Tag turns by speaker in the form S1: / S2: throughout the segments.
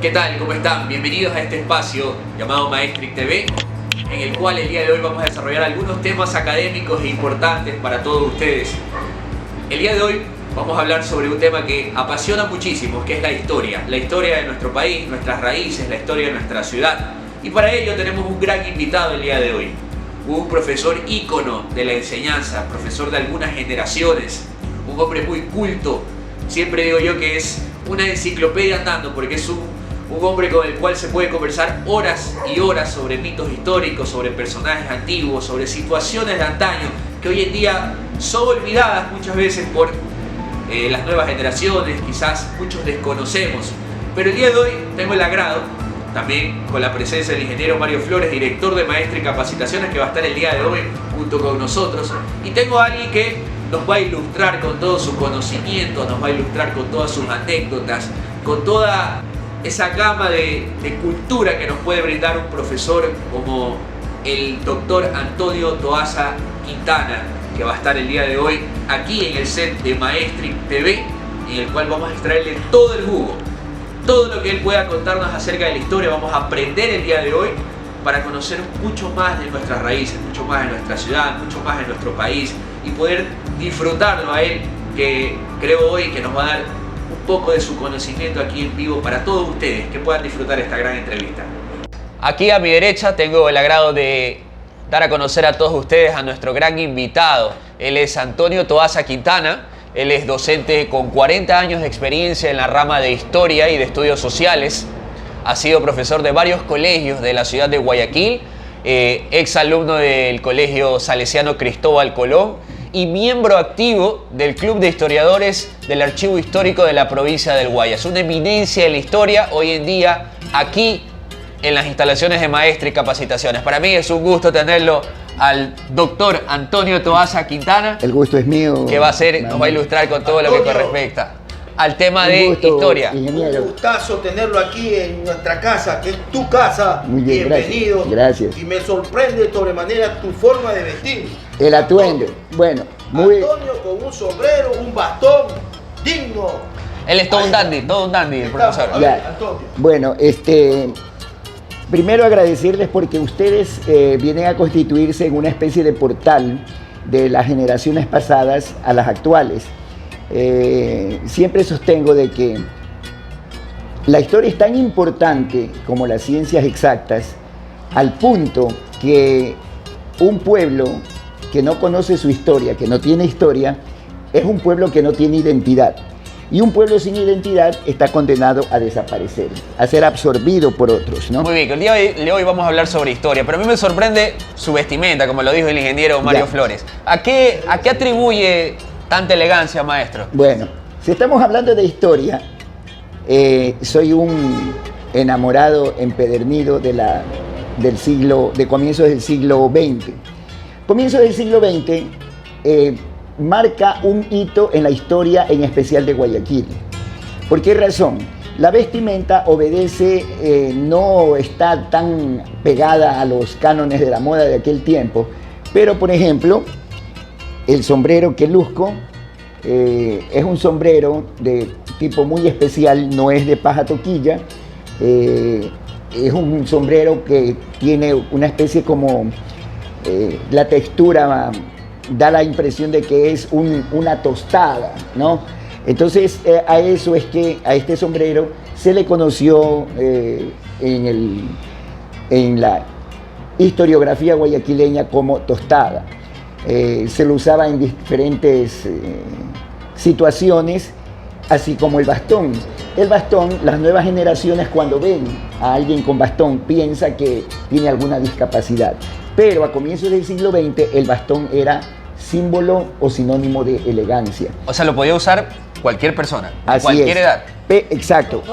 S1: ¿Qué tal? ¿Cómo están? Bienvenidos a este espacio llamado Maestric TV, en el cual el día de hoy vamos a desarrollar algunos temas académicos e importantes para todos ustedes. El día de hoy vamos a hablar sobre un tema que apasiona muchísimo, que es la historia de nuestro país, nuestras raíces, la historia de nuestra ciudad. Y para ello tenemos un gran invitado el día de hoy, un profesor ícono de la enseñanza, profesor de algunas generaciones, un hombre muy culto. Siempre digo yo que es una enciclopedia andando, porque es un hombre con el cual se puede conversar horas y horas sobre mitos históricos, sobre personajes antiguos, sobre situaciones de antaño que hoy en día son olvidadas muchas veces por las nuevas generaciones, quizás muchos desconocemos. Pero el día de hoy tengo el agrado, también con la presencia del ingeniero Mario Flores, director de Maestric Capacitaciones, que va a estar el día de hoy junto con nosotros. Y tengo a alguien que nos va a ilustrar con todo su conocimiento, nos va a ilustrar con todas sus anécdotas, con toda esa gama de cultura que nos puede brindar un profesor como el doctor Antonio Toasa Quintana, que va a estar el día de hoy aquí en el set de Maestric TV, en el cual vamos a extraerle todo el jugo, todo lo que él pueda contarnos acerca de la historia. Vamos a aprender el día de hoy para conocer mucho más de nuestras raíces, mucho más de nuestra ciudad, mucho más de nuestro país, y poder disfrutarlo a él, que creo hoy que nos va a dar un poco de su conocimiento aquí en vivo para todos ustedes, que puedan disfrutar esta gran entrevista. Aquí a mi derecha tengo el agrado de dar a conocer a todos ustedes a nuestro gran invitado. Él es Antonio Toasa Quintana. Él es docente con 40 años de experiencia en la rama de Historia y de Estudios Sociales. Ha sido profesor de varios colegios de la ciudad de Guayaquil, ex alumno del Colegio Salesiano Cristóbal Colón y miembro activo del Club de Historiadores del Archivo Histórico de la provincia del Guayas. Una eminencia de la historia hoy en día aquí en las instalaciones de Maestric Capacitaciones. Para mí es un gusto tenerlo al doctor Antonio Toasa Quintana.
S2: El gusto es mío.
S1: Que nos va a ilustrar con todo lo que respecta al tema de historia.
S3: Un gustazo tenerlo aquí en nuestra casa, que es tu casa.
S2: Muy bien,
S3: bienvenido.
S2: Gracias.
S3: Y me sorprende sobremanera tu forma de vestir.
S2: El atuendo. Bueno, muy
S3: Antonio con un sombrero, un bastón digno.
S1: Él es todo un dandy, el profesor.
S3: A ver, Antonio.
S2: Bueno, primero agradecerles porque ustedes vienen a constituirse en una especie de portal de las generaciones pasadas a las actuales. Siempre sostengo de que la historia es tan importante como las ciencias exactas, al punto que un pueblo que no conoce su historia, que no tiene historia, es un pueblo que no tiene identidad. Y un pueblo sin identidad está condenado a desaparecer, a ser absorbido por otros, ¿no?
S1: Muy bien, el día de hoy vamos a hablar sobre historia, pero a mí me sorprende su vestimenta, como lo dijo el ingeniero Mario Flores. ¿A qué atribuye tanta elegancia, maestro?
S2: Bueno, si estamos hablando de historia, soy un enamorado empedernido de comienzos del siglo XX. Comienzos del siglo XX marca un hito en la historia, en especial de Guayaquil. ¿Por qué razón? La vestimenta obedece, no está tan pegada a los cánones de la moda de aquel tiempo, pero por ejemplo, el sombrero que luzco es un sombrero de tipo muy especial, no es de paja toquilla, es un sombrero que tiene una especie como, la textura da la impresión de que es una tostada, ¿no? Entonces a este sombrero se le conoció en la historiografía guayaquileña como tostada. Se lo usaba en diferentes situaciones, así como el bastón. El bastón, las nuevas generaciones cuando ven a alguien con bastón piensan que tiene alguna discapacidad. Pero a comienzos del siglo XX el bastón era símbolo o sinónimo de elegancia.
S1: O sea, lo podía usar cualquier persona, de cualquier edad.
S2: Exacto.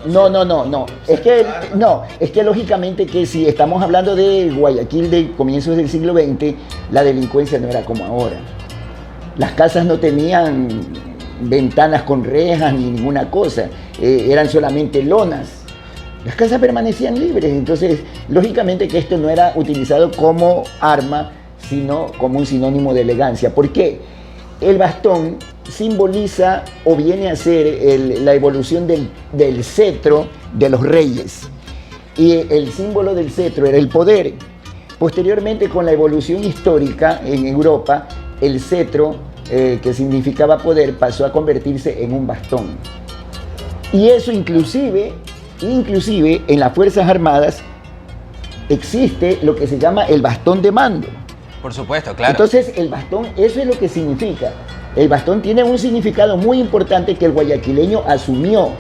S2: No. Es que lógicamente que si estamos hablando de Guayaquil de comienzos del siglo XX, la delincuencia no era como ahora. Las casas no tenían ventanas con rejas ni ninguna cosa, eran solamente lonas. Las casas permanecían libres, entonces lógicamente que esto no era utilizado como arma, sino como un sinónimo de elegancia. ¿Por qué? El bastón simboliza o viene a ser la evolución del cetro de los reyes. Y el símbolo del cetro era el poder. Posteriormente, con la evolución histórica en Europa, el cetro, que significaba poder, pasó a convertirse en un bastón. Y eso inclusive en las Fuerzas Armadas existe lo que se llama el bastón de mando.
S4: Por supuesto, claro.
S2: Entonces, el bastón, eso es lo que significa. El bastón tiene un significado muy importante que el guayaquileño asumió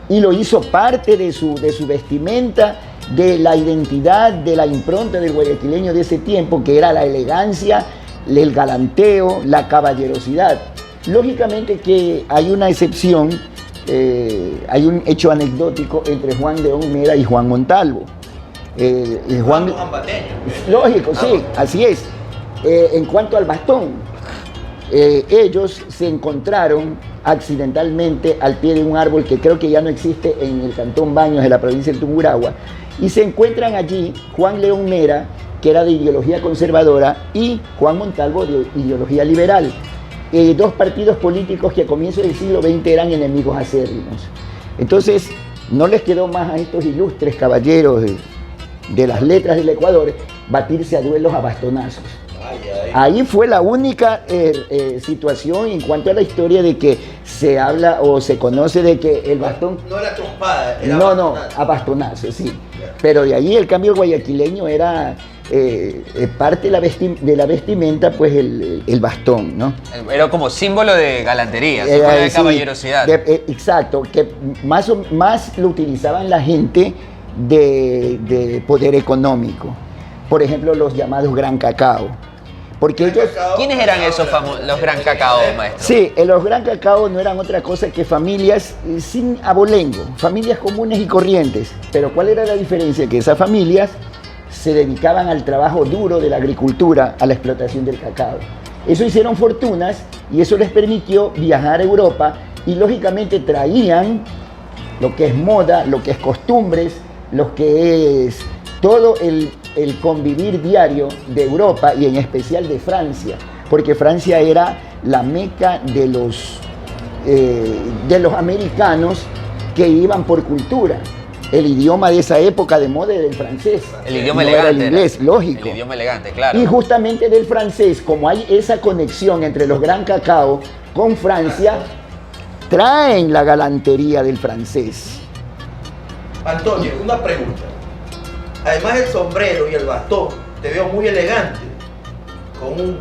S2: y lo hizo parte de su vestimenta, de la identidad, de la impronta del guayaquileño de ese tiempo, que era la elegancia, el galanteo, la caballerosidad. Lógicamente que hay una excepción, hay un hecho anecdótico entre Juan León Mera y Juan Montalvo. Juan, lógico, sí, así es. En cuanto al bastón, ellos se encontraron accidentalmente al pie de un árbol que creo que ya no existe en el cantón Baños de la provincia del Tungurahua, y se encuentran allí Juan León Mera, que era de ideología conservadora, y Juan Montalvo, de ideología liberal. Dos partidos políticos que a comienzos del siglo XX eran enemigos acérrimos. Entonces, no les quedó más a estos ilustres caballeros de las letras del Ecuador batirse a duelos a bastonazos. Ahí fue la única situación en cuanto a la historia de que se habla o se conoce de que el bastón...
S3: No era trompada, era
S2: no, a bastonazos, sí. Pero de ahí el cambio guayaquileño era parte de la vestimenta, pues el bastón, ¿no?
S4: Era como símbolo de galantería, símbolo de caballerosidad.
S2: Exacto, que más lo utilizaban la gente de poder económico. Por ejemplo, los llamados Gran Cacao. Porque ellos...
S4: ¿Quiénes eran esos los Gran Cacao, maestro?
S2: Sí, los Gran Cacao no eran otra cosa que familias sin abolengo, familias comunes y corrientes. Pero ¿cuál era la diferencia? Que esas familias se dedicaban al trabajo duro de la agricultura, a la explotación del cacao. Eso hicieron fortunas y eso les permitió viajar a Europa y lógicamente traían lo que es moda, lo que es costumbres, lo que es todo el convivir diario de Europa y en especial de Francia, porque Francia era la meca de los americanos que iban por cultura. El idioma de esa época de moda era el francés.
S4: El idioma
S2: no
S4: elegante.
S2: Era el inglés, lógico.
S4: El idioma elegante, claro.
S2: Y justamente del francés, como hay esa conexión entre los Gran Cacao con Francia, traen la galantería del francés.
S3: Antonio, una pregunta. Además del sombrero y el bastón, te veo muy elegante, con un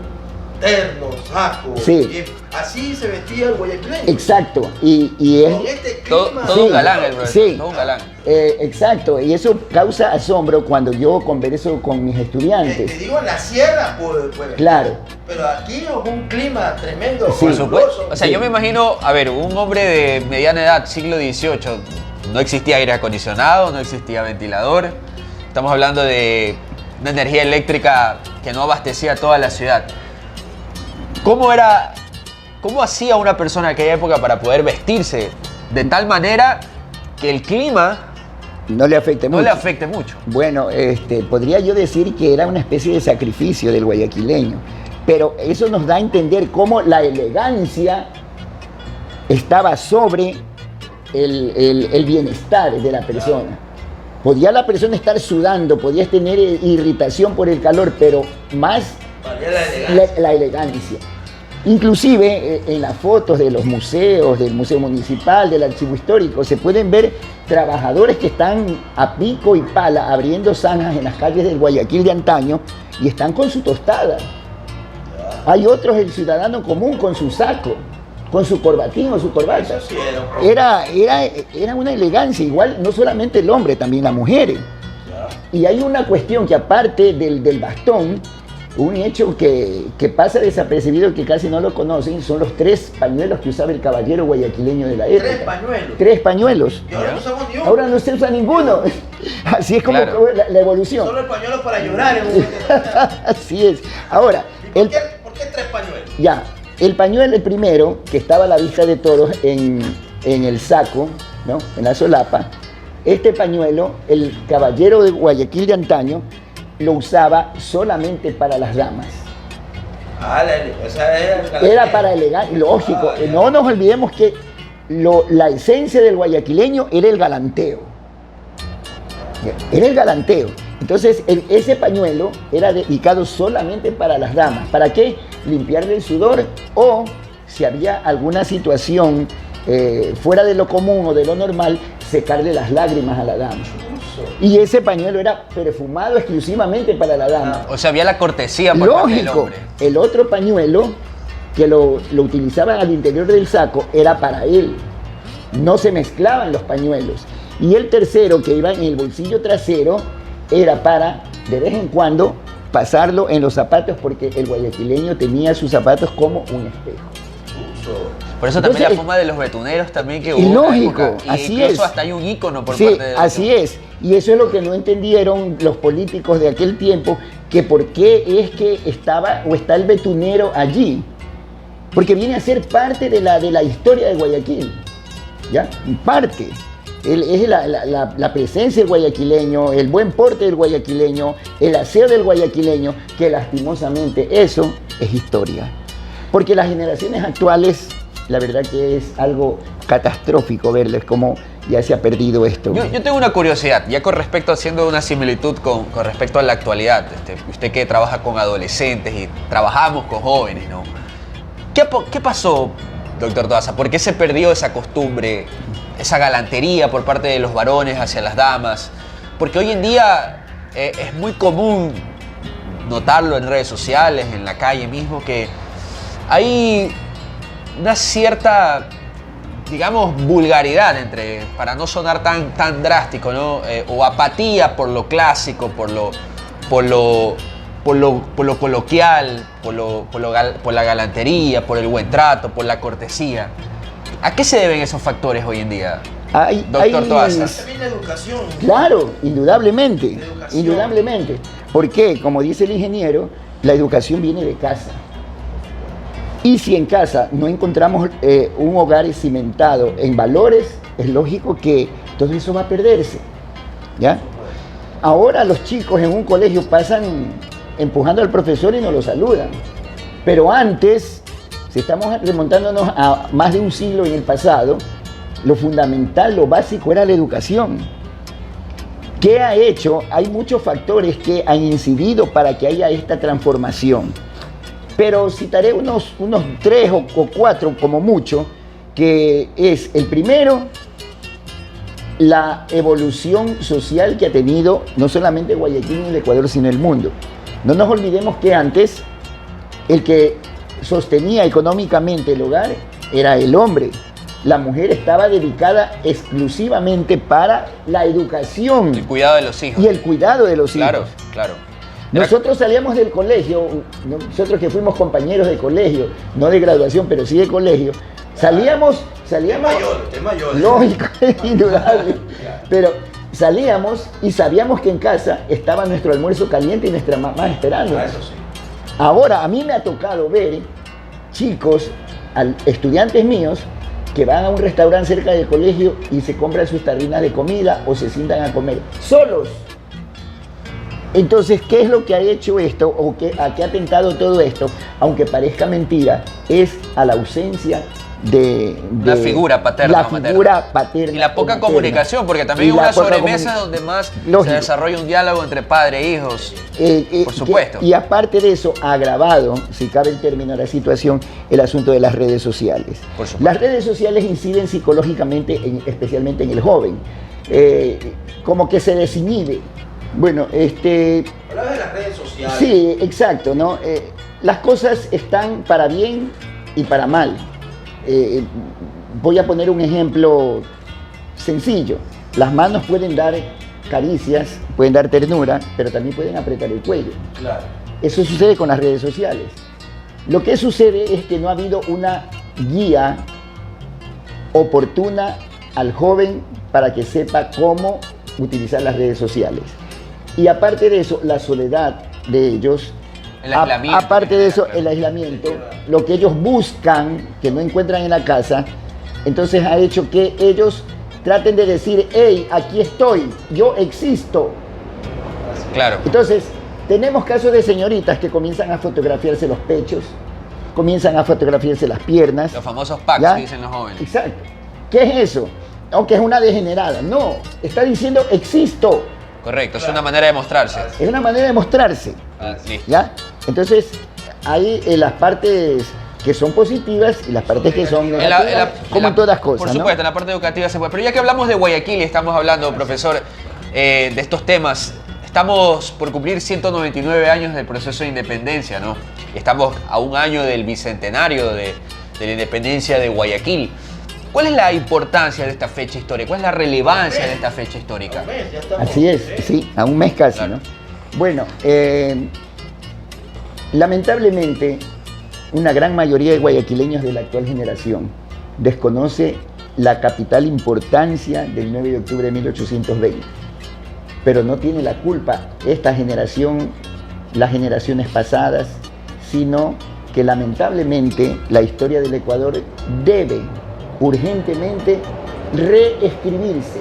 S3: terno, saco.
S2: Sí.
S3: Así se vestía el guayaquileño.
S2: Exacto. Y es...
S3: Con este
S4: Todo
S3: clima.
S4: un galán, el brother.
S2: Sí.
S4: Todo un galán.
S2: Exacto. Y eso causa asombro cuando yo converso con mis estudiantes.
S3: Te digo en la sierra, pues.
S2: Claro.
S3: Pero aquí es un clima tremendo.
S2: Sí.
S4: Por supuesto.
S3: fabuloso.
S4: O sea, yo me imagino, a ver, un hombre de mediana edad, siglo XVIII, no existía aire acondicionado, no existía ventilador. Estamos hablando de una energía eléctrica que no abastecía toda la ciudad. ¿Cómo hacía una persona en aquella época para poder vestirse de tal manera que el clima
S2: No le afecte mucho.
S4: no le afecte mucho?
S2: Bueno, podría yo decir que era una especie de sacrificio del guayaquileño, pero eso nos da a entender cómo la elegancia estaba sobre el bienestar de la persona. Podía la persona estar sudando, podías tener irritación por el calor, pero más
S3: Valía la elegancia.
S2: la elegancia. Inclusive en las fotos de los museos, del Museo Municipal, del Archivo Histórico, se pueden ver trabajadores que están a pico y pala abriendo zanjas en las calles del Guayaquil de antaño y están con su tostada. Hay otros, el ciudadano común, con su saco, con su corbatín o su corbata.
S3: Eso sí era un
S2: Era una elegancia, igual no solamente el hombre, también las mujeres. Y hay una cuestión que aparte del bastón, un hecho que pasa desapercibido, que casi no lo conocen, son los 3 pañuelos que usaba el caballero guayaquileño de la época.
S3: 3 pañuelos.
S2: 3 pañuelos.
S3: Y ahora no usamos ni uno.
S2: Ahora no se usa ninguno. Así es como
S4: Claro.
S2: la evolución.
S3: Solo el pañuelo para llorar en un momento determinado.
S2: Así es. Ahora,
S3: ¿Y por qué 3 pañuelos?
S2: ya, el pañuelo, el primero, que estaba a la vista de todos en el saco, ¿no? En la solapa, este pañuelo, el caballero de Guayaquil de antaño, lo usaba solamente para las damas.
S3: O sea,
S2: Era para elegar, lógico.
S3: Ya.
S2: No nos olvidemos que la esencia del guayaquileño era el galanteo. Era el galanteo. Entonces, ese pañuelo era dedicado solamente para las damas. ¿Para qué? Limpiarle el sudor o, si había alguna situación fuera de lo común o de lo normal, secarle las lágrimas a la dama. Y ese pañuelo era perfumado exclusivamente para la dama.
S4: O sea, había la cortesía por parte del
S2: Lógico,
S4: hombre.
S2: el otro pañuelo que lo utilizaban al interior del saco era para él. No se mezclaban los pañuelos. Y el tercero, que iba en el bolsillo trasero, era para, de vez en cuando, pasarlo en los zapatos, porque el guayaquileño tenía sus zapatos como un espejo.
S4: Por eso también
S2: Entonces,
S4: la fama de los betuneros también que hubo.
S2: y
S4: en la
S2: lógico,
S4: época.
S2: así
S4: incluso
S2: es.
S4: hasta hay un ícono por
S2: Sí,
S4: parte de
S2: así es. Y eso es lo que no entendieron los políticos de aquel tiempo, que por qué es que estaba o está el betunero allí. Porque viene a ser parte de la historia de Guayaquil. ¿Ya? Parte. Es la presencia del guayaquileño, el buen porte del guayaquileño, el aseo del guayaquileño, que lastimosamente eso es historia. Porque las generaciones actuales, la verdad que es algo catastrófico verles cómo ya se ha perdido esto.
S4: Yo tengo una curiosidad, ya con respecto, haciendo una similitud con respecto a la actualidad. Usted que trabaja con adolescentes y trabajamos con jóvenes, ¿no? ¿Qué pasó, doctor Toaza? ¿Por qué se perdió esa costumbre, esa galantería por parte de los varones hacia las damas? Porque hoy en día es muy común notarlo en redes sociales, en la calle mismo, que hay una cierta, digamos, vulgaridad para no sonar tan drástico, ¿no? O apatía por lo clásico, por lo coloquial, por la galantería, por el buen trato, por la cortesía. ¿A qué se deben esos factores hoy en día, doctor Toaza?
S3: También la educación.
S2: Claro, indudablemente,
S3: Educación.
S2: indudablemente. Porque, como dice el ingeniero, la educación viene de casa. Y si en casa no encontramos un hogar cimentado en valores, es lógico que todo eso va a perderse. ¿Ya? Ahora los chicos en un colegio pasan empujando al profesor y no lo saludan. Pero antes, si estamos remontándonos a más de un siglo en el pasado, lo fundamental, lo básico era la educación. ¿Qué ha hecho? Hay muchos factores que han incidido para que haya esta transformación. Pero citaré unos 3 o 4 como mucho, que es el primero, la evolución social que ha tenido no solamente Guayaquil ni el Ecuador, sino el mundo. No nos olvidemos que antes el que sostenía económicamente el hogar era el hombre. La mujer estaba dedicada exclusivamente para la educación
S4: El cuidado de los hijos.
S2: y el cuidado de los
S4: Claro,
S2: hijos.
S4: claro.
S2: Nosotros salíamos del colegio, nosotros que fuimos compañeros de colegio, no de graduación, pero sí de colegio, salíamos,
S3: Usted es mayor.
S2: lógico, es indudable, pero salíamos y sabíamos que en casa estaba nuestro almuerzo caliente y nuestra mamá esperando.
S3: Eso sí.
S2: Ahora, a mí me ha tocado ver chicos, estudiantes míos, que van a un restaurante cerca del colegio y se compran sus tarrinas de comida o se sientan a comer solos. Entonces, ¿qué es lo que ha hecho esto o a qué ha atentado todo esto? Aunque parezca mentira, es a la ausencia de
S4: la figura paterna
S2: la
S4: o materna.
S2: figura paterna
S4: Y la
S2: o
S4: poca
S2: materna.
S4: comunicación, porque también
S2: Y
S4: hay
S2: la
S4: una
S2: poca
S4: sobremesa donde más
S2: Lógico.
S4: se desarrolla un diálogo entre padre e hijos. Por supuesto.
S2: Y aparte de eso, ha agravado, si cabe el término, la situación, el asunto de las redes sociales.
S4: Por supuesto.
S2: Las redes sociales inciden psicológicamente, especialmente en el joven. Como que se desinhibe. Bueno,
S3: Hablaba de las redes sociales.
S2: sí, exacto, ¿no? Las cosas están para bien y para mal. Voy a poner un ejemplo sencillo. Las manos pueden dar caricias, pueden dar ternura, pero también pueden apretar el cuello.
S3: Claro.
S2: Eso sucede con las redes sociales. Lo que sucede es que no ha habido una guía oportuna al joven para que sepa cómo utilizar las redes sociales. Y aparte de eso, la soledad de ellos,
S4: El aislamiento.
S2: aparte de eso, el aislamiento, lo que ellos buscan, que no encuentran en la casa, entonces ha hecho que ellos traten de decir, hey, aquí estoy, yo existo.
S4: Claro.
S2: Entonces, tenemos casos de señoritas que comienzan a fotografiarse los pechos, comienzan a fotografiarse las piernas.
S4: Los famosos packs,
S2: ¿ya?
S4: que dicen los jóvenes.
S2: Exacto. ¿Qué es eso? Aunque es una degenerada. No, está diciendo existo.
S4: Correcto, es una manera de mostrarse.
S2: Es una manera de mostrarse.
S4: Listo.
S2: ¿Ya? Entonces, hay las partes que son positivas y las partes que son negativas, como en todas cosas.
S4: Por supuesto, en la parte educativa se puede. Pero ya que hablamos de Guayaquil y estamos hablando, profesor, de estos temas, estamos por cumplir 199 años del proceso de independencia, ¿no? Y estamos a un año del bicentenario de la independencia de Guayaquil. ¿Cuál es la importancia de esta fecha histórica? ¿Cuál es la relevancia de esta fecha histórica?
S2: Así es, sí, a un mes casi,
S4: Claro.
S2: ¿no? Bueno, lamentablemente, una gran mayoría de guayaquileños de la actual generación desconoce la capital importancia del 9 de octubre de 1820. Pero no tiene la culpa esta generación, las generaciones pasadas, sino que lamentablemente la historia del Ecuador debe urgentemente reescribirse.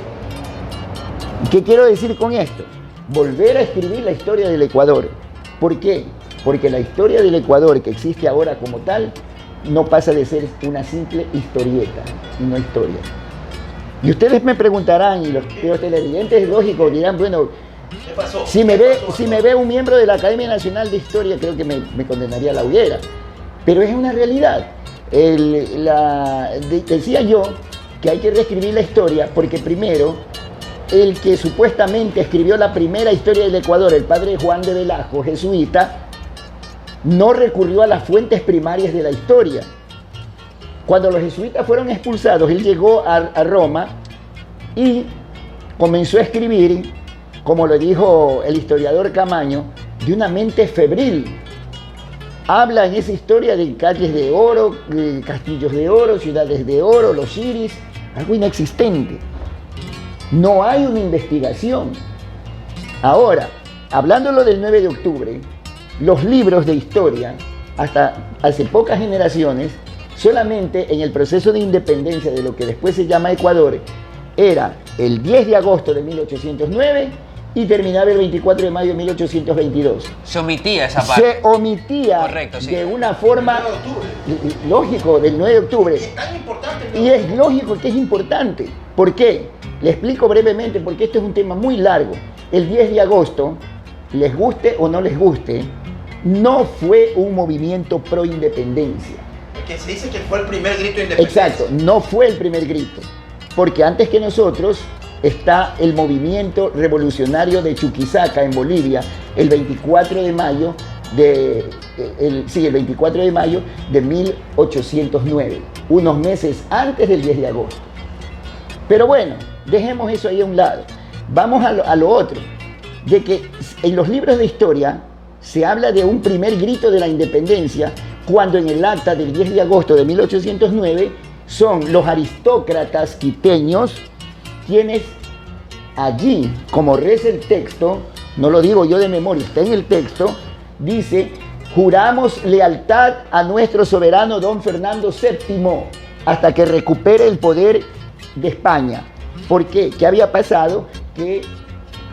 S2: ¿Qué quiero decir con esto? Volver a escribir la historia del Ecuador. ¿Por qué? Porque la historia del Ecuador que existe ahora como tal no pasa de ser una simple historieta y no historia. Y ustedes me preguntarán, y los televidentes lógicos dirán, bueno,
S3: ¿Qué pasó?
S2: si me ve un miembro de la Academia Nacional de Historia, creo que me condenaría a la hoguera. Pero es una realidad. Decía yo que hay que reescribir la historia porque primero, el que supuestamente escribió la primera historia del Ecuador, el padre Juan de Velasco, jesuita, no recurrió a las fuentes primarias de la historia. Cuando los jesuitas fueron expulsados, él llegó a Roma y comenzó a escribir, como lo dijo el historiador Camaño, de una mente febril. Habla en esa historia de calles de oro, castillos de oro, ciudades de oro, los iris, algo inexistente. No hay una investigación. Ahora, hablándolo del 9 de octubre, los libros de historia, hasta hace pocas generaciones, solamente en el proceso de independencia de lo que después se llama Ecuador, era el 10 de agosto de 1809 y terminaba el 24 de mayo de 1822.
S4: Se omitía esa parte.
S2: Se omitía.
S4: Correcto, sí.
S2: De una forma
S3: El 9 de octubre.
S2: lógico del 9 de octubre.
S3: Es tan importante.
S2: Y es lógico que es importante. ¿Por qué? Le explico brevemente porque esto es un tema muy largo. El 10 de agosto, les guste o no les guste, no fue un movimiento pro independencia.
S3: Que se dice que fue el primer grito de independencia.
S2: Exacto, no fue el primer grito. Porque antes que nosotros está el movimiento revolucionario de Chuquisaca en Bolivia, el 24 de mayo el 24 de mayo de 1809, unos meses antes del 10 de agosto. Pero bueno, dejemos eso ahí a un lado. Vamos a lo otro, de que en los libros de historia se habla de un primer grito de la independencia, cuando en el acta del 10 de agosto de 1809 son los aristócratas quiteños quienes allí, como reza el texto, no lo digo yo de memoria, está en el texto, dice: juramos lealtad a nuestro soberano don Fernando VII hasta que recupere el poder de España. ¿Por qué? ¿Qué había pasado? Que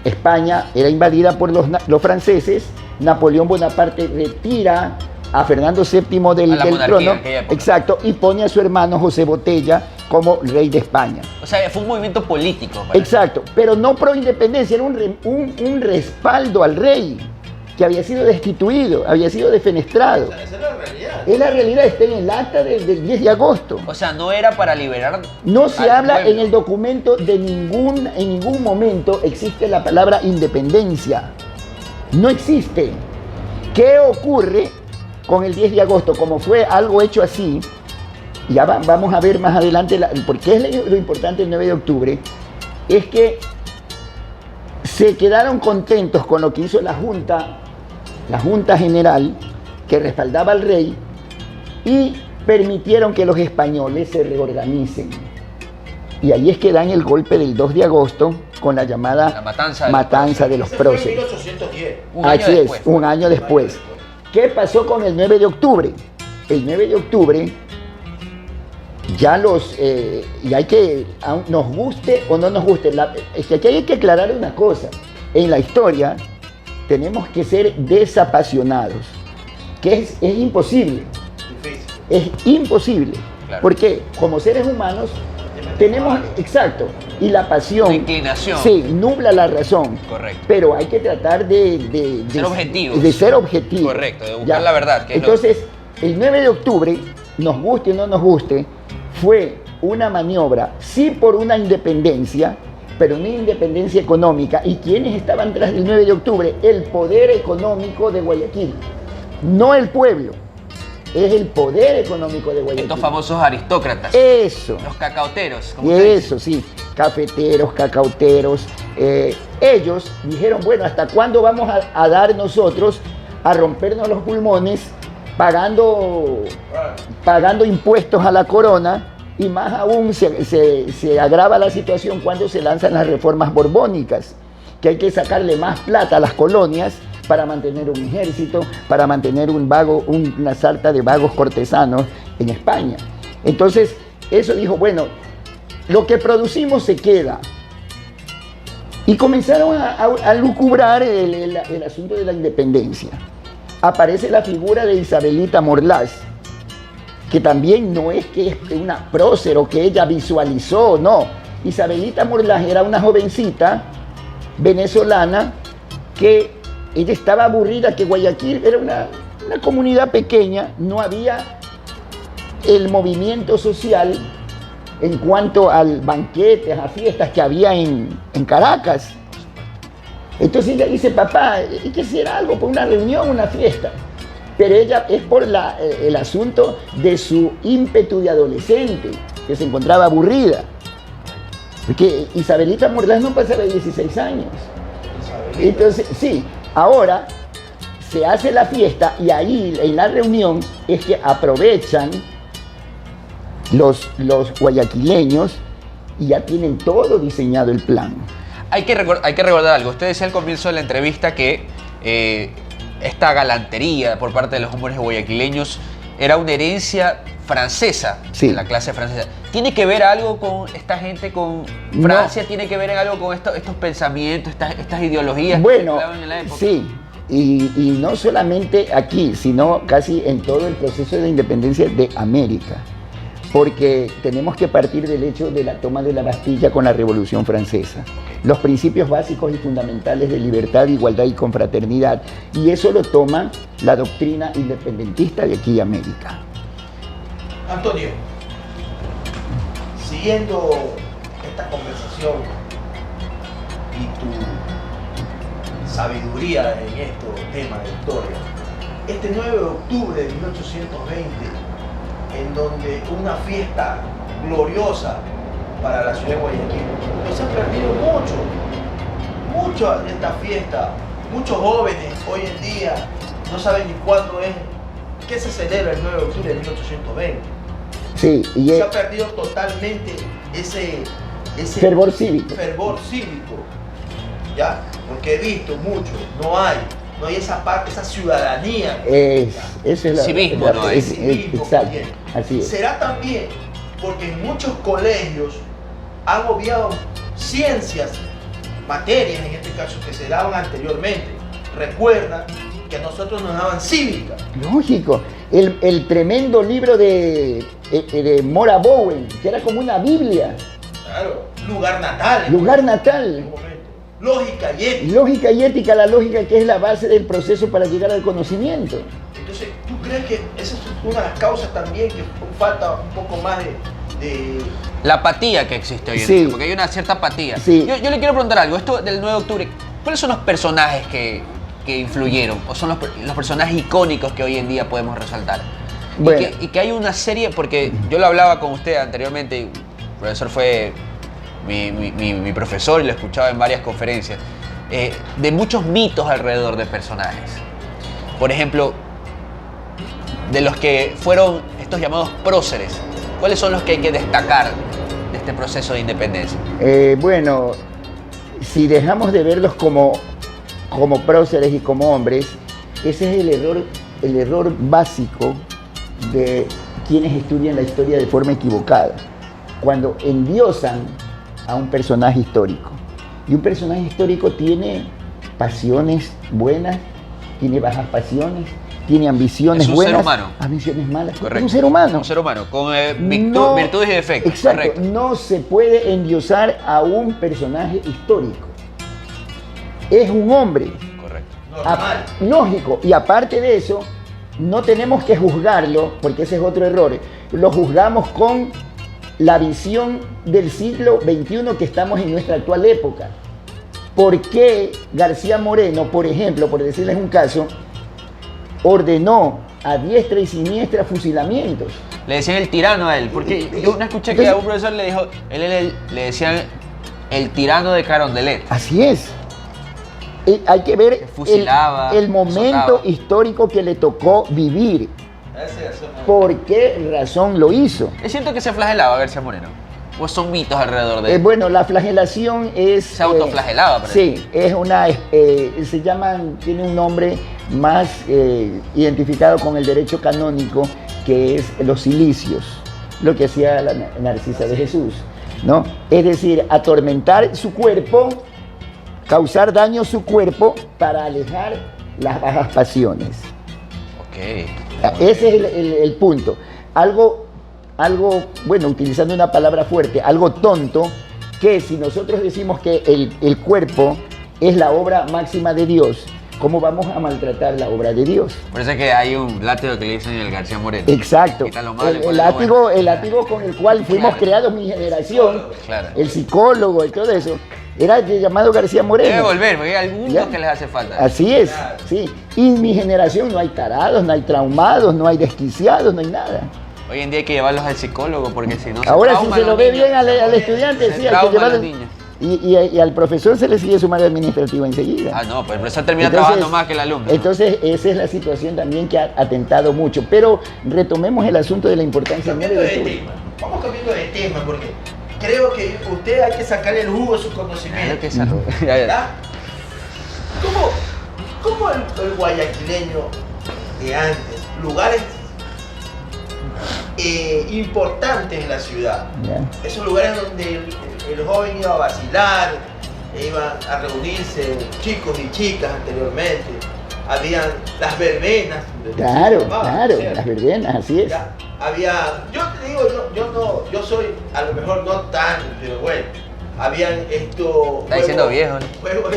S2: España era invadida por los franceses, Napoleón Bonaparte retira a Fernando VII del trono, exacto, y pone a su hermano José Botella como rey de España.
S4: O sea, fue un movimiento político.
S2: Exacto, pero no pro independencia, era un respaldo al rey que había sido destituido, había sido defenestrado.
S3: Esa es la realidad.
S2: Es la realidad, está en el acta del 10 de agosto.
S4: O sea, no era para liberar.
S2: No se
S4: al
S2: habla
S4: pueblo.
S2: en el documento en ningún momento existe la palabra independencia. No existe. ¿Qué ocurre con el 10 de agosto? Como fue algo hecho así, ya vamos a ver más adelante por qué es lo importante el 9 de octubre, es que se quedaron contentos con lo que hizo la Junta General, que respaldaba al rey, y permitieron que los españoles se reorganicen. Y ahí es que dan el golpe del 2 de agosto con la llamada
S4: La
S2: matanza de los
S3: Ese fue en
S2: próceres.
S3: 1810.
S4: Un año
S2: Así
S4: después.
S2: es, un año después. ¿Qué pasó con el 9 de octubre? El 9 de octubre, ya y hay que, nos guste o no nos guste, es que aquí hay que aclarar una cosa. En la historia, tenemos que ser desapasionados, que es imposible.
S3: Difícil.
S2: Es imposible.
S4: Claro.
S2: Porque como seres humanos tenemos, exacto, y la pasión,
S4: La inclinación.
S2: sí, nubla la razón.
S4: Correcto.
S2: Pero hay que tratar de
S4: Ser objetivos.
S2: De ser objetivos.
S4: Correcto, de buscar la verdad, que es
S2: Entonces, el 9 de octubre, nos guste o no nos guste, fue una maniobra, sí por una independencia, pero una independencia económica. ¿Y quiénes estaban tras del 9 de octubre? El poder económico de Guayaquil, no el pueblo. Es el poder económico de Guayaquil.
S4: Estos famosos aristócratas.
S2: Eso.
S4: Los cacauteros. Como
S2: Y
S4: usted dice.
S2: eso, sí, cafeteros, cacauteros. Ellos dijeron, bueno, ¿hasta cuándo vamos a dar nosotros a rompernos los pulmones pagando impuestos a la corona? Y más aún se agrava la situación cuando se lanzan las reformas borbónicas, que hay que sacarle más plata a las colonias para mantener un ejército, para mantener una sarta de vagos cortesanos en España. Entonces, eso dijo, bueno, lo que producimos se queda. Y comenzaron a lucubrar el asunto de la independencia. Aparece la figura de Isabelita Morlás, que también no es que es una prócer o que ella visualizó, no. Isabelita Morlás era una jovencita venezolana que ella estaba aburrida, que Guayaquil era una comunidad pequeña, no había el movimiento social en cuanto al banquetes, a fiestas que había en Caracas. Entonces ella dice, papá, hay que hacer algo por una reunión, una fiesta. Pero ella es por el asunto de su ímpetu de adolescente, que se encontraba aburrida. Porque Isabelita Morlás no pasaba de 16 años. Entonces, sí, ahora se hace la fiesta y ahí en la reunión es que aprovechan los guayaquileños y ya tienen todo diseñado el plan.
S4: Hay que recordar algo. Usted decía al comienzo de la entrevista que esta galantería por parte de los hombres guayaquileños era una herencia francesa,
S2: Sí.
S4: de la clase francesa. ¿Tiene que ver algo con esta gente, con Francia?
S2: No.
S4: ¿Tiene que ver en algo con estos pensamientos, estas ideologías que
S2: Bueno,
S4: circulaban en la época?
S2: sí, y no solamente aquí, sino casi en todo el proceso de independencia de América, porque tenemos que partir del hecho de la toma de la Bastilla con la Revolución Francesa, los principios básicos y fundamentales de libertad, igualdad y confraternidad, y eso lo toma la doctrina independentista de aquí América.
S3: Antonio, siguiendo esta conversación y tu sabiduría en estos temas de historia, este 9 de octubre de 1820, en donde una fiesta gloriosa para la ciudad de Guayaquil, pues se ha perdido mucho de esta fiesta. Muchos jóvenes hoy en día no saben ni cuándo es, qué se celebra el 9 de octubre de 1820.
S2: Sí, y
S3: Se ha perdido totalmente ese
S2: fervor cívico.
S3: fervor cívico, ¿ya? Porque he visto mucho, no hay esa parte, esa ciudadanía.
S2: Eso es
S4: Civismo, no hay.
S3: Civismo,
S2: exacto,
S3: bien.
S2: así es.
S3: Será también porque en muchos colegios han obviado ciencias, materias en este caso que se daban anteriormente. Recuerda que a nosotros nos daban cívica.
S2: Lógico, el tremendo libro de Mora Bowen, que era como una Biblia,
S3: Claro, lugar natal.
S2: lugar
S3: en
S2: natal,
S3: un momento. Lógica y ética.
S2: lógica y ética, la lógica que es la base del proceso para llegar al conocimiento.
S3: Entonces, ¿tú crees que esa es una de las causas también que falta un poco más de
S4: La apatía que existe hoy en
S2: Sí.
S4: día, porque hay una cierta apatía.
S2: Sí.
S4: Yo le quiero preguntar algo, esto del 9 de octubre, ¿cuáles son los personajes que influyeron? ¿O son los personajes icónicos que hoy en día podemos resaltar?
S2: Bueno.
S4: Y que hay una serie, porque yo lo hablaba con usted anteriormente, el profesor fue mi profesor y lo escuchaba en varias conferencias, de muchos mitos alrededor de personajes. Por ejemplo, de los que fueron estos llamados próceres, ¿cuáles son los que hay que destacar de este proceso de independencia?
S2: Bueno, si dejamos de verlos como próceres y como hombres, ese es el error básico de quienes estudian la historia de forma equivocada, cuando endiosan a un personaje histórico. Y un personaje histórico tiene pasiones buenas, tiene bajas pasiones, tiene ambiciones
S4: Es un
S2: buenas,
S4: ser humano.
S2: ambiciones malas.
S4: Correcto.
S2: Es un ser humano.
S4: Un ser humano, con
S2: No-
S4: virtudes y defectos.
S2: Exacto,
S4: Correcto.
S2: no se puede endiosar a un personaje histórico. Es un hombre.
S4: Correcto.
S3: Normal.
S2: Lógico, y aparte de eso, no tenemos que juzgarlo, porque ese es otro error. Lo juzgamos con la visión del siglo XXI que estamos en nuestra actual época. ¿Por qué García Moreno, por ejemplo, por decirles un caso, ordenó a diestra y siniestra fusilamientos?
S4: Le decían el tirano a él, porque yo no escuché que a un profesor le dijo, le decían el tirano de Carondelet.
S2: Así es. Hay que ver
S4: Fusilaba,
S2: el momento
S4: azotaba.
S2: histórico que le tocó vivir. ¿Por qué razón lo hizo?
S4: Es cierto que se flagelaba García Moreno. ¿O son mitos alrededor de él?
S2: Bueno, la flagelación es...
S4: Se autoflagelaba, parece.
S2: Sí, es una... se llaman, tiene un nombre más identificado con el derecho canónico, que es los cilicios, lo que hacía la Narcisa de Jesús, ¿no? Es decir, atormentar su cuerpo, causar daño a su cuerpo para alejar las bajas pasiones.
S4: Ok.
S2: Ese es el punto. Algo, bueno, utilizando una palabra fuerte, algo tonto, que si nosotros decimos que el cuerpo es la obra máxima de Dios, ¿cómo vamos a maltratar la obra de Dios?
S4: Por eso es que hay un látigo que le dicen el García Moreno.
S2: Exacto.
S4: Quita lo malo y
S2: El
S4: pone lo bueno.
S2: látigo con el cual fuimos
S4: Claro.
S2: creados mi generación,
S4: Claro.
S2: el psicólogo y todo eso, era llamado García Moreno.
S4: Debe volver, porque hay algunos
S2: Ya.
S4: que les hace falta.
S2: Así es, sí. Y en mi generación no hay tarados, no hay traumados, no hay desquiciados, no hay nada.
S4: Hoy en día hay que llevarlos al psicólogo porque si no
S2: Ahora si
S4: trauman
S2: se lo
S4: los
S2: ve
S4: niños.
S2: bien al estudiante,
S4: Se
S2: sí, hay que
S4: trauman
S2: llevarlo.
S4: los niños.
S2: Y al profesor se le sigue sumario administrativo enseguida.
S4: Ah, no, pues el profesor termina
S2: Entonces-
S4: trabajando más que el alumno.
S2: Entonces, esa es la situación también que ha atentado mucho. Pero retomemos el asunto de la importancia del 9
S3: Cambiando
S2: de
S3: de
S2: octubre.
S3: tema. Vamos cambiando de tema porque creo que usted hay que sacarle el jugo a su
S4: Claro
S3: conocimiento.
S4: que salud. Ya, ya.
S3: ¿Verdad? ¿Cómo el guayaquileño de antes, lugares importantes en la ciudad,
S2: ¿Ya?
S3: esos lugares donde el joven iba a vacilar, iban a reunirse chicos y chicas anteriormente, habían las verbenas.
S2: Claro,
S3: Ah,
S2: claro,
S3: ¿cierto?
S2: las verbenas, así es.
S3: Ya, había, yo te digo, yo soy a lo mejor no tan, pero bueno, habían estos
S4: Está diciendo viejo, ¿no?
S3: juegos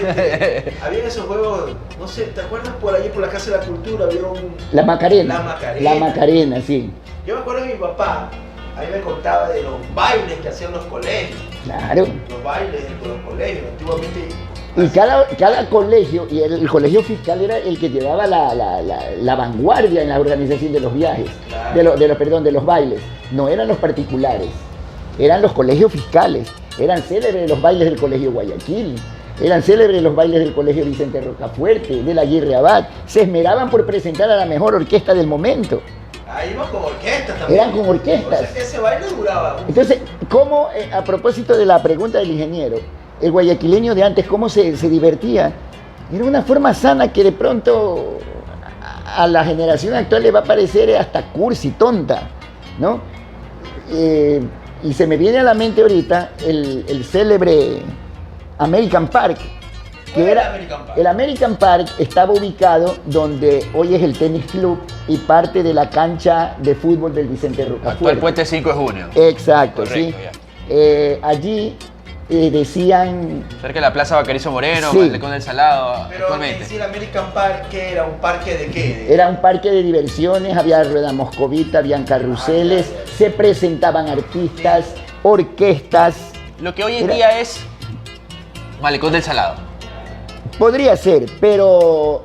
S3: habían esos juegos, no sé, ¿te acuerdas por allí por la Casa de la Cultura? Había un,
S2: La Macarena.
S3: La Macarena.
S2: La Macarena, sí.
S3: yo me acuerdo de mi papá, a mí me contaba de los bailes que hacían los colegios,
S2: Claro.
S3: los bailes de los colegios, antiguamente.
S2: Y cada colegio, y el colegio fiscal era el que llevaba la vanguardia en la organización de los viajes,
S3: Claro.
S2: de los bailes. No eran los particulares, eran los colegios fiscales. Eran célebres los bailes del Colegio Guayaquil, eran célebres los bailes del Colegio Vicente Rocafuerte, del Aguirre Abad. Se esmeraban por presentar a la mejor orquesta del momento.
S3: Ahí iban con orquestas también.
S2: Eran con orquestas.
S3: O sea que ese baile duraba.
S2: Entonces, ¿cómo, a propósito de la pregunta del ingeniero, el guayaquileño de antes, cómo se divertía? Era una forma sana que de pronto a la generación actual le va a parecer hasta cursi, tonta, ¿no? Y se me viene a la mente ahorita el célebre American Park,
S3: ¿Cuál
S2: que
S3: era
S2: era
S3: American Park?
S2: el American Park estaba ubicado donde hoy es el tenis club y parte de la cancha de fútbol del Vicente
S4: Actual
S2: Rocafuerte.
S4: puente 5 de junio.
S2: Exacto,
S4: Correcto,
S2: sí. Allí decían,
S4: Cerca de la Plaza Bacarizo Moreno,
S2: Sí.
S4: Malecón del Salado,
S3: Pero
S4: actualmente.
S3: en sí el American Park, ¿qué era? ¿Un parque de qué?
S2: era un parque de diversiones, había rueda moscovita, habían carruseles, se presentaban artistas, orquestas.
S4: Lo que hoy en
S2: Era-
S4: día es Malecón del Salado.
S2: Podría ser, pero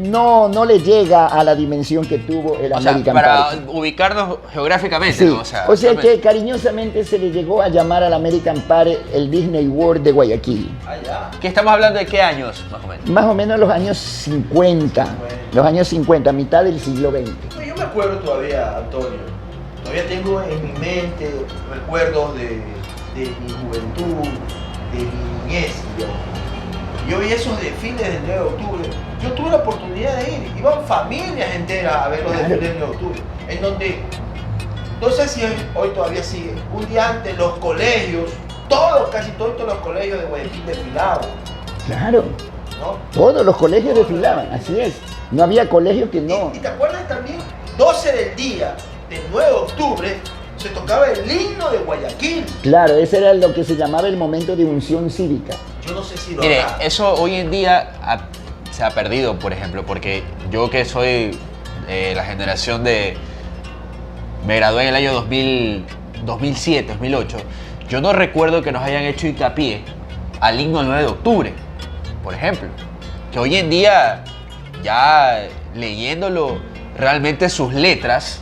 S2: no le llega a la dimensión que tuvo el
S4: O sea,
S2: American
S4: para
S2: Park.
S4: ubicarnos geográficamente,
S2: Sí,
S4: ¿no?
S2: o sea que cariñosamente se le llegó a llamar al American Park el Disney World de Guayaquil.
S3: Allá.
S4: ¿Qué estamos hablando de qué años, más o menos?
S2: Más o menos los años 50, mitad del siglo XX.
S3: No, yo me acuerdo todavía, Antonio. Todavía tengo en mi mente recuerdos de mi juventud, de mi niñez. Yo vi esos desfiles del 9 de octubre. Yo tuve la oportunidad de ir. Iban familias enteras a ver los
S2: Claro.
S3: desfiles del 9 de octubre. En donde, no sé si hoy todavía sigue, un día antes los colegios, casi todos los colegios de Guayaquil desfilaban.
S2: Claro.
S3: ¿no?
S2: Todos los colegios desfilaban, así es. No había colegio que no.
S3: Y te acuerdas también, 12 del día del 9 de octubre, se tocaba el himno de Guayaquil.
S2: Claro, ese era lo que se llamaba el momento de unción cívica.
S3: Yo no sé si lo
S4: Mire,
S3: habrá.
S4: eso hoy en día se ha perdido, por ejemplo, porque yo que soy la generación de... Me gradué en el año 2007, 2008. Yo no recuerdo que nos hayan hecho hincapié al himno del 9 de octubre, por ejemplo. Que hoy en día, ya leyéndolo, realmente sus letras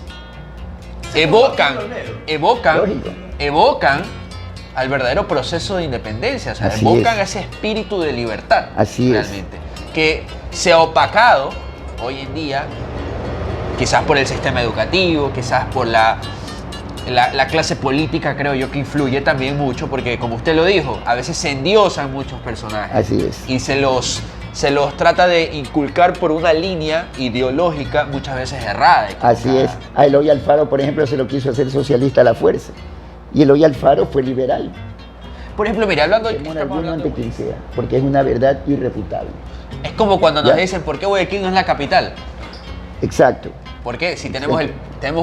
S4: evocan
S2: Lógico.
S4: al verdadero proceso de independencia, o sea,
S2: Así
S4: evocan
S2: es.
S4: ese espíritu de libertad.
S2: Así es.
S4: realmente, que se ha opacado hoy en día, quizás por el sistema educativo, quizás por la clase política, creo yo que influye también mucho, porque como usted lo dijo, a veces se endiosan muchos personajes.
S2: Así es.
S4: Y se los trata de inculcar por una línea ideológica muchas veces errada.
S2: Así es. A Eloy Alfaro, por ejemplo, se lo quiso hacer socialista a la fuerza. Y Eloy Alfaro fue liberal.
S4: Por ejemplo, mire, hablando de...
S2: Temor alguno ante quien sea, porque es una verdad irrefutable.
S4: Es como cuando nos
S2: Ya.
S4: dicen, ¿por qué Guayaquil no es la capital?
S2: Exacto.
S4: ¿Por qué? Si tenemos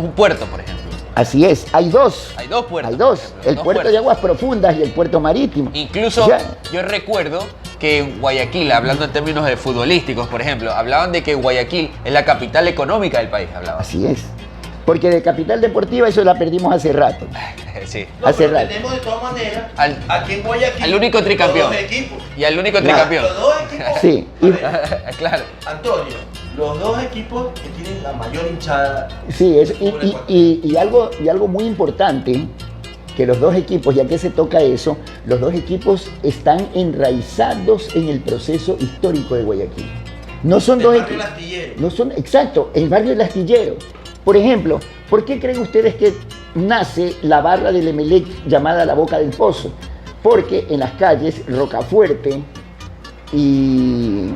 S4: un puerto, por ejemplo.
S2: Así es. Hay dos.
S4: Hay dos puertos.
S2: Hay dos.
S4: por ejemplo,
S2: El
S4: dos
S2: puerto
S4: puertos.
S2: de aguas profundas y el puerto marítimo.
S4: Incluso
S2: Ya.
S4: yo recuerdo que en Guayaquil, hablando en términos de futbolísticos, por ejemplo, hablaban de que Guayaquil es la capital económica del país, hablaban.
S2: Así es. Porque de capital deportiva eso la perdimos hace rato.
S4: Sí.
S3: No,
S2: hace
S3: pero
S2: rato.
S3: tenemos de todas maneras
S4: Al-
S3: aquí en Guayaquil
S4: al único tricampeón.
S3: los dos equipos.
S4: Y al único
S2: Claro.
S4: tricampeón.
S3: Los dos equipos.
S2: Sí.
S3: A
S2: Y-
S3: ver,
S4: Claro.
S3: Antonio, los dos equipos que tienen la mayor hinchada.
S2: Sí, y algo muy importante, que los dos equipos, ya que se toca eso, los dos equipos están enraizados en el proceso histórico de Guayaquil. No son
S3: El
S2: dos
S3: barrio
S2: equipos.
S3: Astillero.
S2: No son, exacto, el barrio del Astillero. Por ejemplo, ¿por qué creen ustedes que nace la barra del Emelec llamada La Boca del Pozo? Porque en las calles Rocafuerte y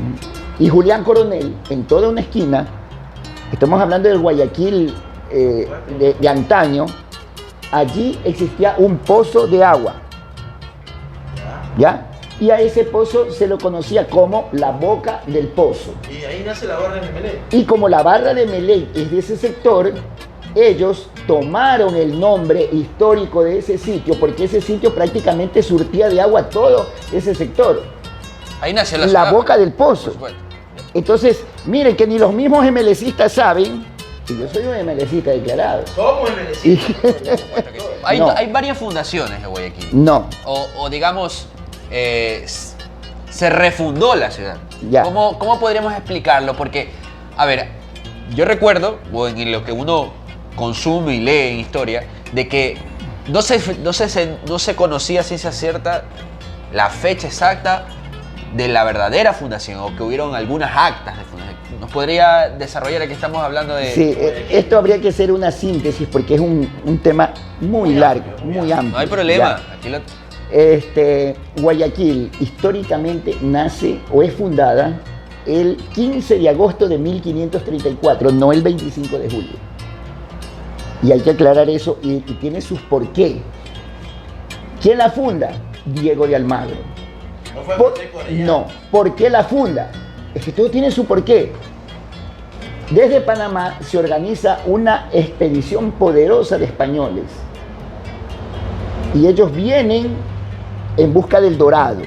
S2: Julián Coronel, en toda una esquina, estamos hablando del Guayaquil de antaño, allí existía un pozo de agua, ¿ya? Y a ese pozo se lo conocía como la Boca del Pozo.
S3: Y ahí nace la barra de Melé.
S2: Y como la barra de Melec es de ese sector, ellos tomaron el nombre histórico de ese sitio, porque ese sitio prácticamente surtía de agua todo ese sector.
S4: Ahí nació
S2: La
S4: ciudad,
S2: Boca del
S4: por
S2: Pozo.
S4: supuesto.
S2: Entonces, miren que ni los mismos MLCistas saben, y yo soy un MLCista declarado.
S3: Somos
S2: Y-
S3: MLC.
S4: Por supuesto que sí. Hay,
S2: No.
S4: hay varias fundaciones de Guayaquil.
S2: no,
S4: O digamos, se refundó la ciudad.
S2: Ya.
S4: ¿Cómo podríamos explicarlo? Porque, a ver, yo recuerdo, o en lo que uno consume y lee en historia, de que no se conocía a ciencia cierta la fecha exacta de la verdadera fundación, o que hubieron algunas actas de fundación. ¿Nos podría desarrollar, aquí estamos hablando de...
S2: sí, esto habría que ser una síntesis porque es un tema muy largo, muy amplio.
S4: No hay problema.
S2: Ya.
S4: Aquí lo...
S2: Guayaquil históricamente nace o es fundada el 15 de agosto de 1534, no el 25 de julio. Y hay que aclarar eso y tiene sus porqué. ¿Quién la funda? Diego de Almagro.
S3: No fue
S2: Por-
S3: José Corellano.
S2: no, ¿por qué la funda? Es que todo tiene su porqué. Desde Panamá se organiza una expedición poderosa de españoles. Y ellos vienen en busca del dorado.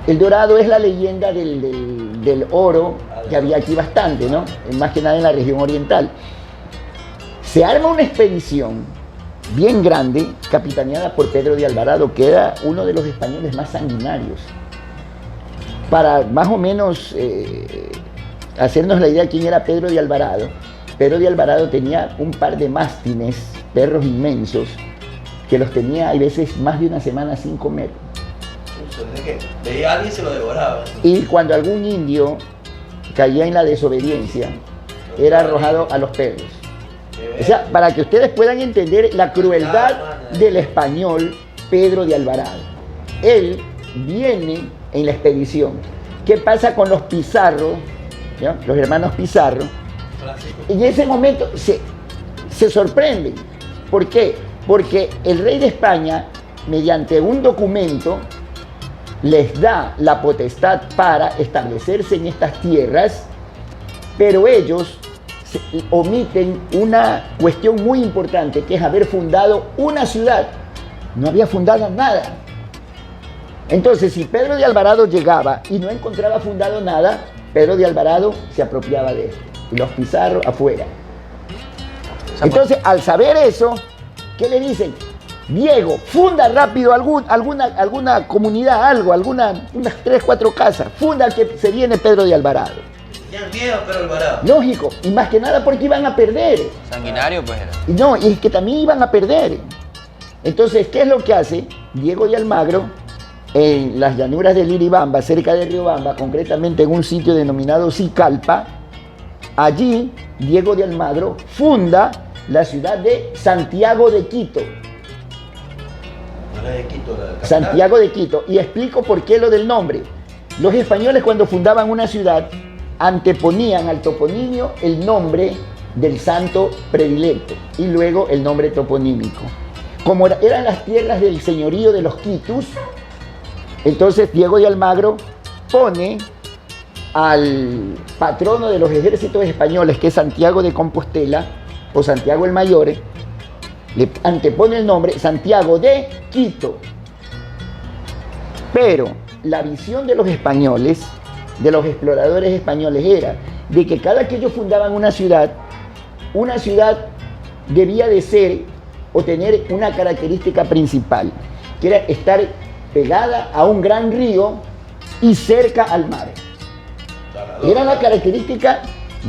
S2: El dorado es la leyenda del oro, que había aquí bastante, ¿no? Más que nada en la región oriental. Se arma una expedición bien grande, capitaneada por Pedro de Alvarado, que era uno de los españoles más sanguinarios. Para más o menos hacernos la idea de quién era Pedro de Alvarado, Pedro de Alvarado tenía un par de mástines, perros inmensos, que los tenía a veces más de una semana sin comer.
S3: Es que veía a alguien y se lo devoraba.
S2: Y cuando algún indio caía en la desobediencia, era arrojado a los perros. O sea, para que ustedes puedan entender la crueldad del español Pedro de Alvarado. Él viene en la expedición. ¿Qué pasa con los Pizarro, ¿ya? Los hermanos Pizarro? En ese momento se sorprenden. ¿Por qué? Porque el rey de España, mediante un documento, les da la potestad para establecerse en estas tierras, pero ellos omiten una cuestión muy importante, que es haber fundado una ciudad. No había fundado nada. Entonces, si Pedro de Alvarado llegaba y no encontraba fundado nada, Pedro de Alvarado se apropiaba de esto. Y los Pizarro afuera. Entonces, al saber eso, ¿qué le dicen? Diego, funda rápido alguna comunidad, unas 3, 4 casas. Funda que se viene Pedro de Alvarado.
S3: Tenían miedo a Pedro Alvarado.
S2: Lógico, y más que nada porque iban a perder.
S4: Sanguinario, pues era.
S2: Y no, y es que también iban a perder. Entonces, ¿qué es lo que hace Diego de Almagro en las llanuras de Liribamba, cerca de Riobamba, concretamente en un sitio denominado Sicalpa? Allí, Diego de Almagro funda la ciudad de Santiago de Quito.
S3: No era de Quito, la capital.
S2: Santiago de Quito. Y explico por qué lo del nombre. Los españoles, cuando fundaban una ciudad, anteponían al toponimio el nombre del santo predilecto y luego el nombre toponímico. Como eran las tierras del señorío de los Quitus, entonces Diego de Almagro pone al patrono de los ejércitos españoles, que es Santiago de Compostela o Santiago el Mayor, le antepone el nombre Santiago de Quito. Pero la visión de los españoles, de los exploradores españoles, era de que cada que ellos fundaban una ciudad debía de ser o tener una característica principal, que era estar pegada a un gran río y cerca al mar. Era la característica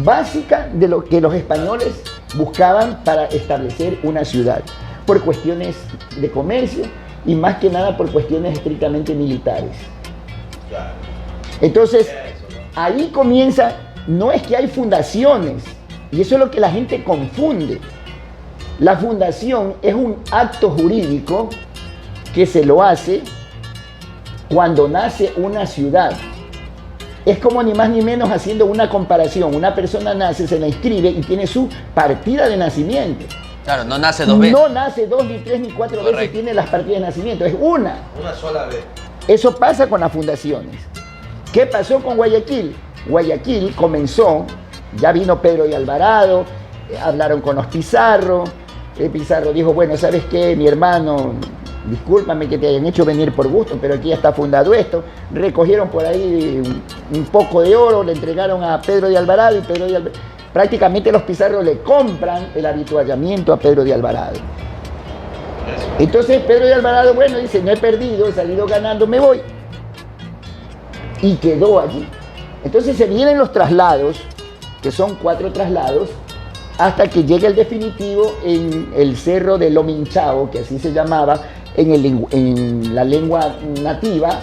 S2: básica de lo que los españoles buscaban para establecer una ciudad, por cuestiones de comercio y más que nada por cuestiones estrictamente militares. Entonces, ahí comienza, no es que hay fundaciones, y eso es lo que la gente confunde. La fundación es un acto jurídico que se lo hace cuando nace una ciudad. Es como ni más ni menos haciendo una comparación. Una persona nace, se la inscribe y tiene su partida de nacimiento.
S4: Claro, no nace 2 veces.
S2: No nace 2, ni 3, ni 4
S4: Correcto.
S2: veces tiene las partidas de nacimiento. Es una.
S3: Una sola vez.
S2: Eso pasa con las fundaciones. ¿Qué pasó con Guayaquil? Guayaquil comenzó, ya vino Pedro de Alvarado, hablaron con los Pizarro. Pizarro dijo, bueno, ¿sabes qué, mi hermano? Discúlpame que te hayan hecho venir por gusto, pero aquí ya está fundado esto. Recogieron por ahí un poco de oro, le entregaron a Pedro de Alvarado y prácticamente los Pizarro le compran el habituallamiento a Pedro de Alvarado. Entonces Pedro de Alvarado, bueno, dice, no he perdido, he salido ganando, me voy. Y quedó allí. Entonces se vienen los traslados, que son 4 traslados, hasta que llega el definitivo en el cerro de Lominchao, que así se llamaba en la lengua nativa,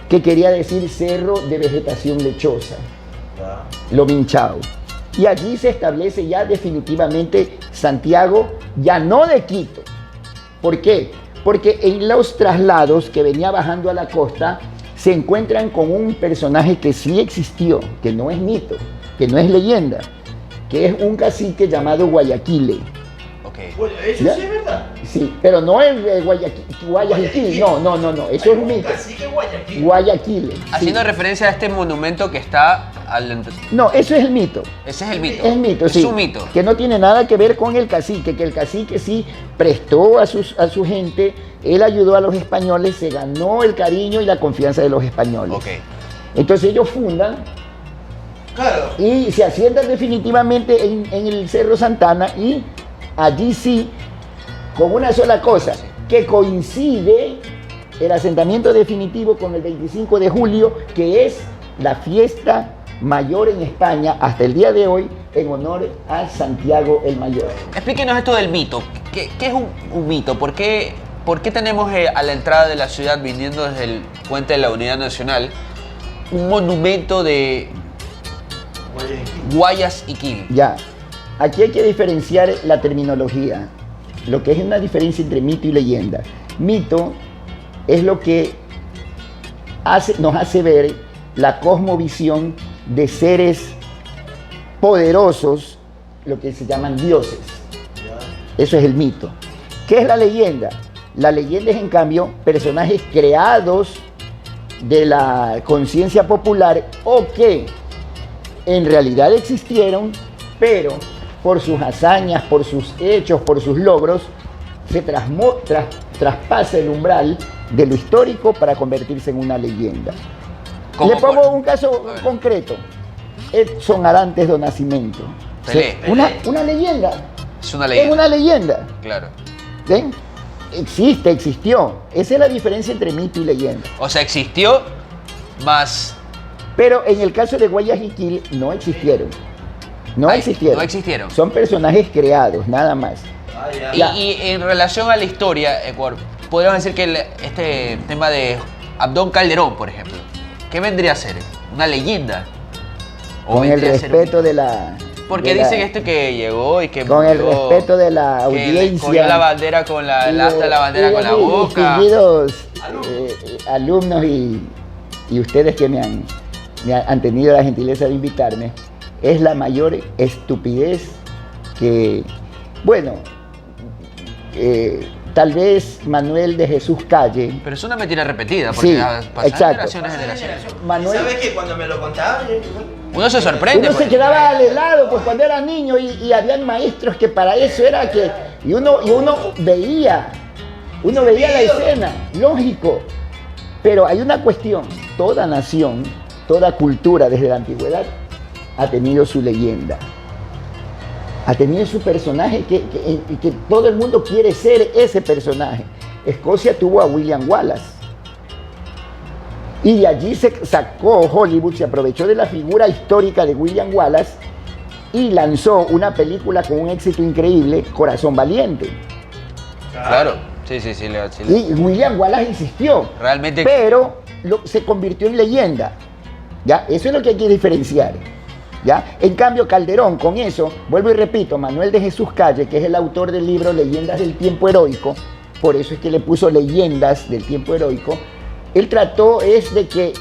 S2: que quería decir cerro de vegetación lechosa, Lominchao. Y allí se establece ya definitivamente Santiago, ya no de Quito. ¿Por qué? Porque en los traslados que venía bajando a la costa, se encuentran con un personaje que sí existió, que no es mito, que no es leyenda, que es un cacique llamado Guayaquile.
S4: Okay.
S3: Bueno, eso
S2: ¿Ya?
S3: sí es verdad.
S2: Sí, pero no es Guayaquil, no, eso es un mito.
S3: Así que Guayaquil.
S2: Guayaquile. sí.
S4: Haciendo referencia a este monumento que está
S2: No, eso es el mito.
S4: Ese es el mito.
S2: Es mito,
S4: es
S2: sí.
S4: un mito.
S2: Que no tiene nada que ver con el cacique, que el cacique sí prestó a su gente, él ayudó a los españoles, se ganó el cariño y la confianza de los españoles.
S4: Ok.
S2: Entonces ellos fundan
S3: Claro.
S2: y se asientan definitivamente en el Cerro Santana, y allí sí, con una sola cosa, que coincide el asentamiento definitivo con el 25 de julio, que es la fiesta mayor en España hasta el día de hoy, en honor a Santiago el Mayor.
S4: Explíquenos esto del mito. ¿Qué es un mito? ¿Por qué tenemos a la entrada de la ciudad, viniendo desde el Puente de la Unidad Nacional, un monumento de Guayas y Quil?
S2: Ya, aquí hay que diferenciar la terminología, lo que es una diferencia entre mito y leyenda. Mito es lo que nos hace ver la cosmovisión de seres poderosos, lo que se llaman dioses. Eso es el mito. ¿Qué es la leyenda? La leyenda es, en cambio, personajes creados de la conciencia popular o que en realidad existieron, pero por sus hazañas, por sus hechos, por sus logros, se traspasa el umbral de lo histórico para convertirse en una leyenda. Le pongo un caso concreto. Edson Arantes do Nascimento.
S4: Pelé.
S2: Una leyenda.
S4: Es una leyenda.
S2: Es una leyenda.
S4: Claro.
S2: ¿Ven? Existió. Esa es la diferencia entre mito y leyenda.
S4: O sea, existió, más...
S2: Pero en el caso de Guayaquil no existieron. No existieron. Son personajes creados, nada más.
S4: Y en relación a la historia, Ecuador, podríamos decir que este tema de Abdón Calderón, por ejemplo, ¿qué vendría a ser? ¿Una leyenda?
S2: Con el respeto de la...
S4: Porque dicen esto que llegó y que...
S2: Con el respeto de la audiencia.
S4: Cogió la bandera con la... asta de la bandera con la boca.
S2: Distinguidos alumnos y ustedes que me han tenido la gentileza de invitarme, es la mayor estupidez que... Bueno, tal vez Manuel de Jesús Calle...
S4: Pero es una mentira repetida, porque
S2: sí,
S4: pasa
S2: exacto.
S4: generaciones.
S2: Manuel,
S3: ¿Sabes que cuando me lo contaba?
S4: Uno se sorprende.
S2: Uno se quedaba al helado pues cuando era niño y habían maestros que para eso era que... Y uno veía la escena, lógico. Pero hay una cuestión, toda nación, toda cultura desde la antigüedad ha tenido su leyenda. Ha tenido su personaje que todo el mundo quiere ser ese personaje. Escocia tuvo a William Wallace. Y de allí se sacó Hollywood, se aprovechó de la figura histórica de William Wallace y lanzó una película con un éxito increíble, Corazón Valiente.
S4: Claro, sí.
S2: Y William Wallace insistió,
S4: realmente,
S2: pero se convirtió en leyenda. ¿Ya? Eso es lo que hay que diferenciar. ¿Ya? En cambio, Calderón, con eso, vuelvo y repito, Manuel de Jesús Calle, que es el autor del libro Leyendas del Tiempo Heroico, por eso es que le puso Leyendas del Tiempo Heroico, él trató es de que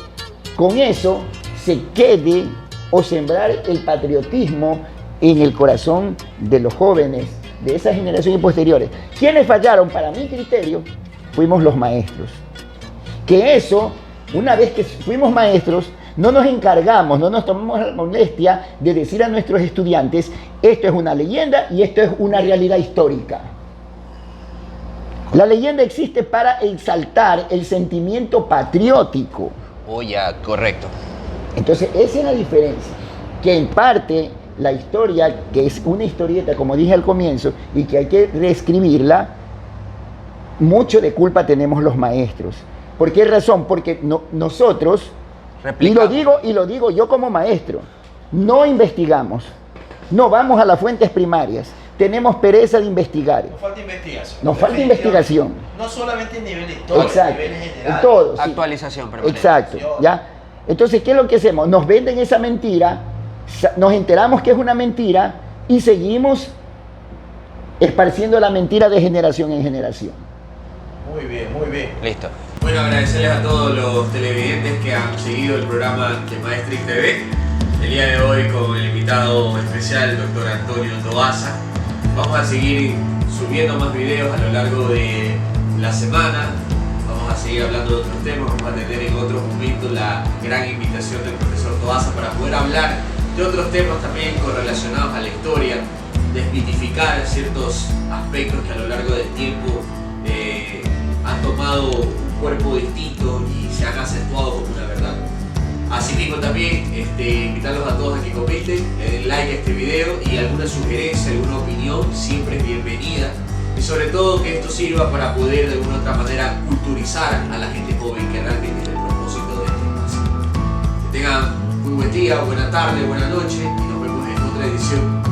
S2: con eso se quede o sembrar el patriotismo en el corazón de los jóvenes de esa generación y posteriores. ¿Quiénes fallaron? Para mi criterio, fuimos los maestros. Que eso, una vez que fuimos maestros, no nos encargamos, no nos tomamos la molestia de decir a nuestros estudiantes, esto es una leyenda y esto es una realidad histórica. La leyenda existe para exaltar el sentimiento patriótico.
S4: Oh, ya, correcto.
S2: Entonces, esa es la diferencia. Que en parte, la historia, que es una historieta, como dije al comienzo, y que hay que reescribirla, mucho de culpa tenemos los maestros. ¿Por qué razón? Porque nosotros, y lo digo yo como maestro, no investigamos, no vamos a las fuentes primarias. Tenemos pereza de investigar.
S3: Nos falta investigación.
S2: Nos falta investigación.
S3: No solamente en nivel histórico,
S2: exacto,
S3: a nivel general.
S2: En todo, sí.
S4: Actualización permanente.
S2: Exacto, ¿ya? Entonces, ¿qué es lo que hacemos? Nos venden esa mentira, nos enteramos que es una mentira y seguimos esparciendo la mentira de generación en generación.
S3: Muy bien, muy bien.
S4: Listo.
S1: Bueno, agradecerles a todos los televidentes que han seguido el programa de Maestrix TV. El día de hoy con el invitado especial, el doctor Antonio Tobaza. Vamos a seguir subiendo más videos a lo largo de la semana. Vamos a seguir hablando de otros temas. Vamos a tener en otros momentos la gran invitación del profesor Tobaza para poder hablar de otros temas también correlacionados a la historia, desmitificar ciertos aspectos que a lo largo del tiempo han tomado un cuerpo distinto y se han acentuado como una verdad. Asimismo también invitarlos a todos a que comenten, le den like a este video y alguna sugerencia, alguna opinión siempre es bienvenida. Y sobre todo que esto sirva para poder de alguna u otra manera culturizar a la gente joven que realmente es el propósito de este espacio. Que tengan muy buen día, buena tarde, buena noche y nos vemos en otra edición